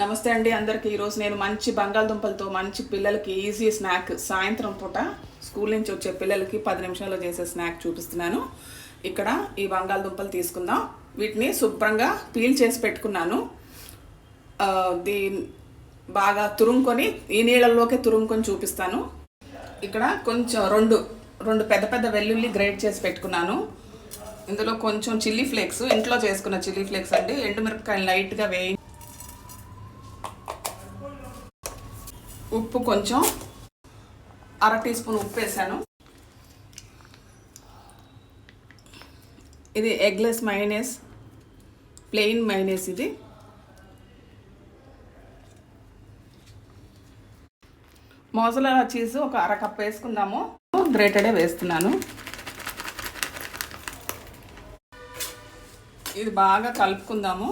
నమస్తే అండి అందరికీ. ఈరోజు నేను మంచి బంగాళదుంపలతో మంచి పిల్లలకి ఈజీ స్నాక్, సాయంత్రం పూట స్కూల్ నుంచి వచ్చే పిల్లలకి 10 నిమిషాల్లో చేసే స్నాక్ చూపిస్తున్నాను. ఇక్కడ ఈ బంగాళదుంపలు తీసుకుందాం. వీటిని శుభ్రంగా పీల్ చేసి పెట్టుకున్నాను. బాగా తురుముకొని ఈ నీళ్ళల్లోకి తురుముకొని చూపిస్తాను. ఇక్కడ కొంచెం రెండు పెద్ద పెద్ద వెల్లుల్లి గ్రేట్ చేసి పెట్టుకున్నాను. ఇందులో కొంచెం చిల్లీ ఫ్లేక్స్, ఇంట్లో చేసుకున్న చిల్లీ ఫ్లేక్స్ అండి. ఎండుమిరపకాయలు లైట్గా వేయి, ఉప్పు కొంచెం 1/2 టీ స్పూన్ ఉప్పు వేసాను. ఇది ఎగ్లెస్ మైనస్, ప్లెయిన్ మైనస్. ఇది మోజరెల్లా చీజ్ ఒక 1/2 కప్ వేసుకుందాము. గ్రేటెడే వేస్తున్నాను. ఇది బాగా కలుపుకుందాము.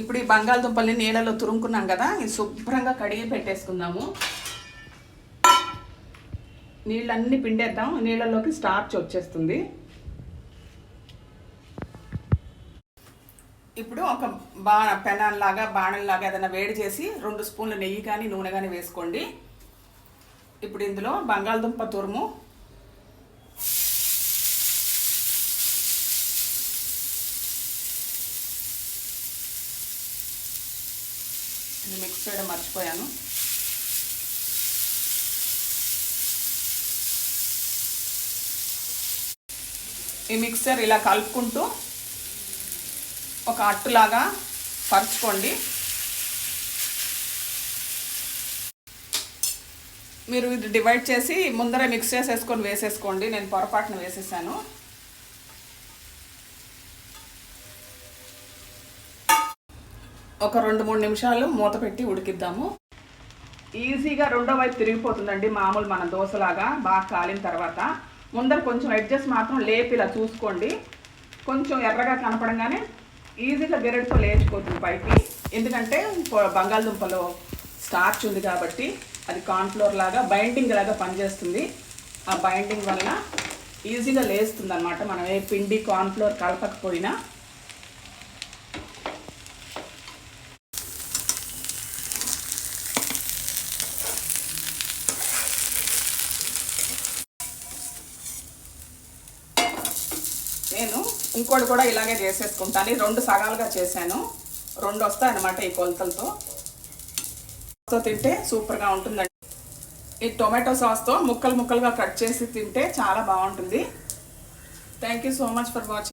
ఇప్పుడు ఈ బంగాళదుంపల్ని నీళ్ళలో తురుముకున్నాం కదా, ఇది శుభ్రంగా కడిగి పెట్టేసుకుందాము. నీళ్ళన్నీ పిండేద్దాం, నీళ్ళలోకి స్టార్చ్ వచ్చేస్తుంది. ఇప్పుడు ఒక బాణంలాగా ఏదైనా వేడి చేసి 2 స్పూన్ల నెయ్యి కానీ నూనె కానీ వేసుకోండి. ఇప్పుడు ఇందులో బంగాళదుంప తురుము, ఇది మిక్స్ చేయడం మర్చిపోయాను. ఈ మిక్సర్ ఇలా కలుపుకుంటూ ఒక అట్టులాగా పరుచుకోండి. మీరు ఇది డివైడ్ చేసి ముందరే మిక్స్ చేసేసుకొని వేసేసుకోండి. నేను పొరపాటున వేసేసాను. ఒక 2-3 నిమిషాలు మూత పెట్టి ఉడికిద్దాము. ఈజీగా రెండో వైపు తిరిగిపోతుందండి, మామూలు మన దోశలాగా. బాగా కాలిన తర్వాత ముందర కొంచెం ఎడ్జెస్ మాత్రం లేపి ఇలా చూసుకోండి. కొంచెం ఎర్రగా కనపడంగానే ఈజీగా గెరెట్తో లేచిపోతుంది పైకి. ఎందుకంటే బంగాళదుంపలో స్టార్చ్ ఉంది కాబట్టి అది కార్న్ఫ్లోర్ లాగా బైండింగ్ లాగా పనిచేస్తుంది. ఆ బైండింగ్ వల్ల ఈజీగా లేస్తుంది అన్నమాట, మనం ఏ పిండి కార్న్ఫ్లోర్ కలపకపోయినా. నేను ఇంకోటి కూడా ఇలాగే చేసేసుకుంటాను. 2 సగాలుగా చేశాను. 2 వస్తాయన్నమాట ఈ కొలతలతో. తింటే సూపర్గా ఉంటుందండి. ఈ టొమాటో సాస్తో ముక్కలుగా కట్ చేసి తింటే చాలా బాగుంటుంది. Thank you so much for watching.